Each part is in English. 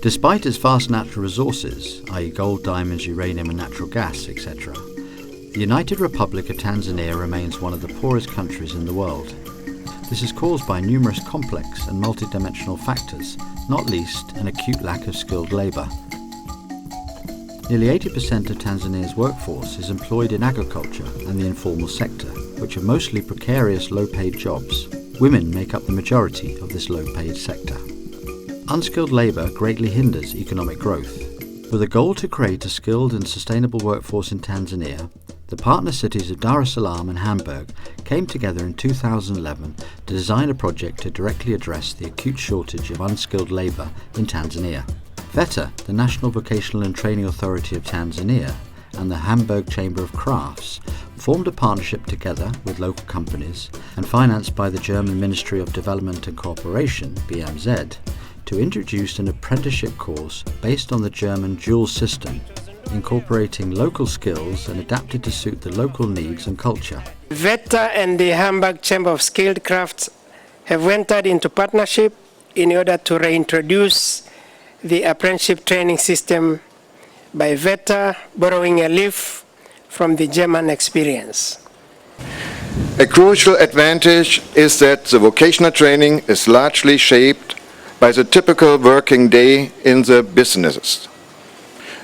Despite its vast natural resources, i.e. gold, diamonds, uranium and natural gas, etc., the United Republic of Tanzania remains one of the poorest countries in the world. This is caused by numerous complex and multidimensional factors, not least an acute lack of skilled labour. Nearly 80% of Tanzania's workforce is employed in agriculture and the informal sector, which are mostly precarious low-paid jobs. Women make up the majority of this low-paid sector. Unskilled labour greatly hinders economic growth. With a goal to create a skilled and sustainable workforce in Tanzania, the partner cities of Dar es Salaam and Hamburg came together in 2011 to design a project to directly address the acute shortage of unskilled labour in Tanzania. Veta, the National Vocational and Training Authority of Tanzania, and the Hamburg Chamber of Crafts formed a partnership together with local companies and financed by the German Ministry of Development and Cooperation, BMZ, to introduce an apprenticeship course based on the German dual system, incorporating local skills and adapted to suit the local needs and culture. Veta and the Hamburg Chamber of Skilled Crafts have entered into partnership in order to reintroduce the apprenticeship training system by Veta, borrowing a leaf from the German experience. A crucial advantage is that the vocational training is largely shaped by the typical working day in the businesses,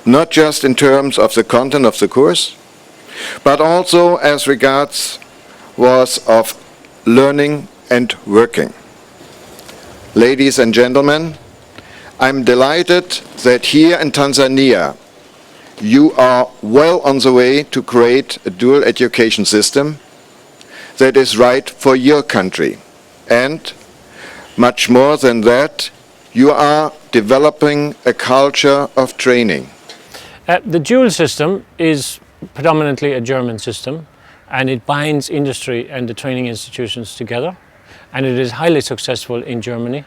not just in terms of the content of the course, but also as regards was of learning and working. Ladies and gentlemen, I'm delighted that here in Tanzania you are well on the way to create a dual education system that is right for your country. And much more than that, you are developing a culture of training. The dual system is predominantly a German system, and it binds industry and the training institutions together, and it is highly successful in Germany.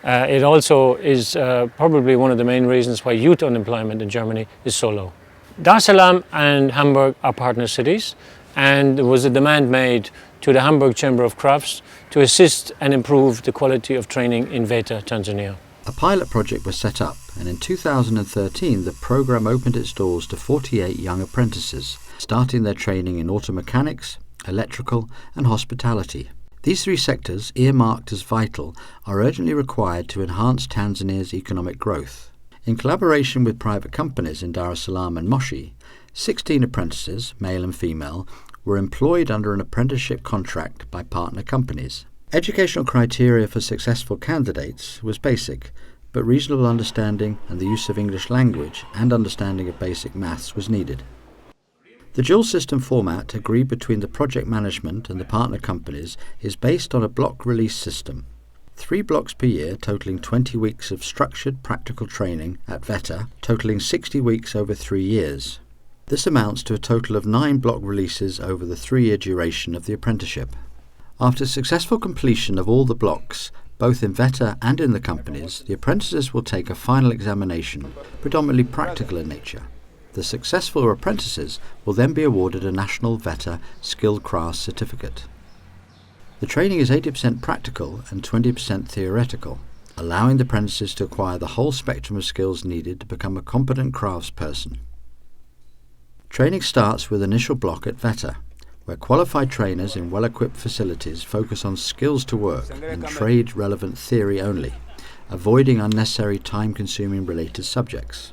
It also is probably one of the main reasons why youth unemployment in Germany is so low. Dar es Salaam and Hamburg are partner cities, and there was a demand made to the Hamburg Chamber of Crafts to assist and improve the quality of training in Veta, Tanzania. A pilot project was set up, and in 2013 the programme opened its doors to 48 young apprentices, starting their training in auto mechanics, electrical and hospitality. These three sectors, earmarked as vital, are urgently required to enhance Tanzania's economic growth. In collaboration with private companies in Dar es Salaam and Moshi, 16 apprentices, male and female, were employed under an apprenticeship contract by partner companies. Educational criteria for successful candidates was basic, but reasonable understanding and the use of English language and understanding of basic maths was needed. The dual system format agreed between the project management and the partner companies is based on a block release system. 3 blocks per year totalling 20 weeks of structured practical training at Veta, totalling 60 weeks over 3 years. This amounts to a total of 9 block releases over the 3-year duration of the apprenticeship. After successful completion of all the blocks, both in Veta and in the companies, the apprentices will take a final examination, predominantly practical in nature. The successful apprentices will then be awarded a national Veta Skilled Crafts certificate. The training is 80% practical and 20% theoretical, allowing the apprentices to acquire the whole spectrum of skills needed to become a competent craftsperson. Training starts with an initial block at Veta, where qualified trainers in well-equipped facilities focus on skills to work and trade-relevant theory only, avoiding unnecessary time-consuming related subjects.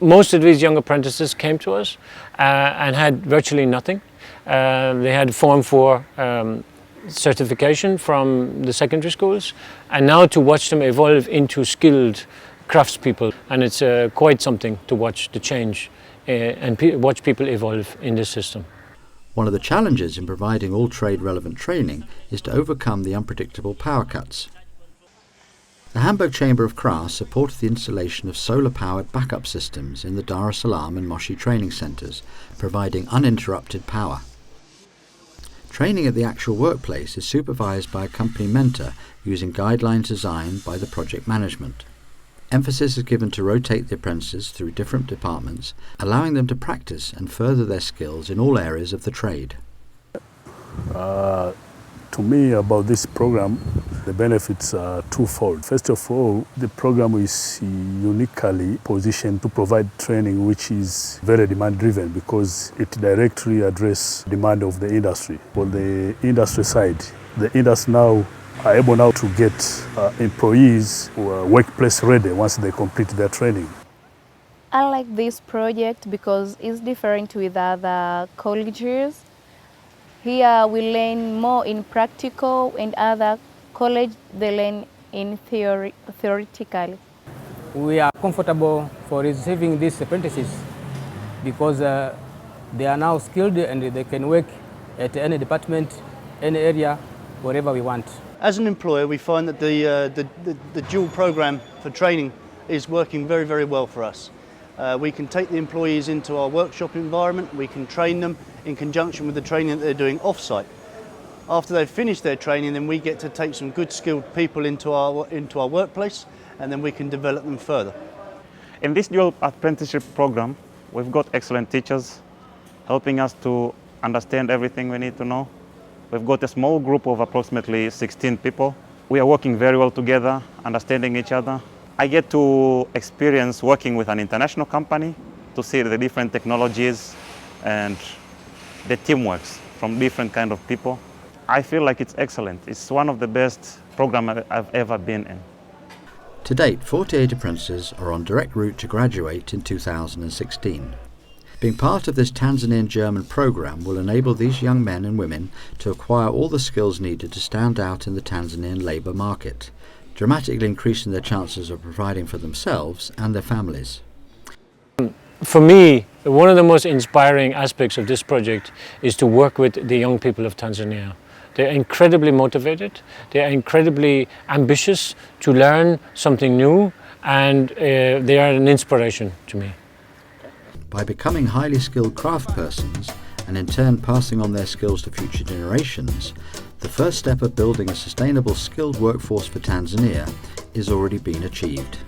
Most of these young apprentices came to us and had virtually nothing. They had Form 4 certification from the secondary schools, and now to watch them evolve into skilled craftspeople, and it's quite something to watch the change and watch people evolve in this system. One of the challenges in providing all trade-relevant training is to overcome the unpredictable power cuts. The Hamburg Chamber of Crafts supported the installation of solar-powered backup systems in the Dar es Salaam and Moshi training centres, providing uninterrupted power. Training at the actual workplace is supervised by a company mentor using guidelines designed by the project management. Emphasis is given to rotate the apprentices through different departments, allowing them to practice and further their skills in all areas of the trade. To me, about this program, The benefits are twofold. First of all, the program is uniquely positioned to provide training which is very demand-driven because it directly addresses demand of the industry. On the industry side, the industry now are able now to get employees who are workplace ready once they complete their training. I like this project because it's different with other colleges. Here we learn more in practical, and other college they learn in theoretically. We are comfortable for receiving these apprentices because they are now skilled and they can work at any department, any area, wherever we want. As an employer, we find that the dual program for training is working very, very well for us. We can take the employees into our workshop environment, we can train them in conjunction with the training that they're doing off-site. After they've finished their training, then we get to take some good skilled people into our workplace, and then we can develop them further. In this dual apprenticeship program, we've got excellent teachers helping us to understand everything we need to know. We've got a small group of approximately 16 people. We are working very well together, understanding each other. I get to experience working with an international company to see the different technologies and the teamwork from different kind of people. I feel like it's excellent. It's one of the best programs I've ever been in. To date, 48 apprentices are on direct route to graduate in 2016. Being part of this Tanzanian-German program will enable these young men and women to acquire all the skills needed to stand out in the Tanzanian labour market, dramatically increasing their chances of providing for themselves and their families. For me, one of the most inspiring aspects of this project is to work with the young people of Tanzania. They're incredibly motivated, they're incredibly ambitious to learn something new, and they are an inspiration to me. By becoming highly skilled craftspersons and in turn passing on their skills to future generations, the first step of building a sustainable skilled workforce for Tanzania is already being achieved.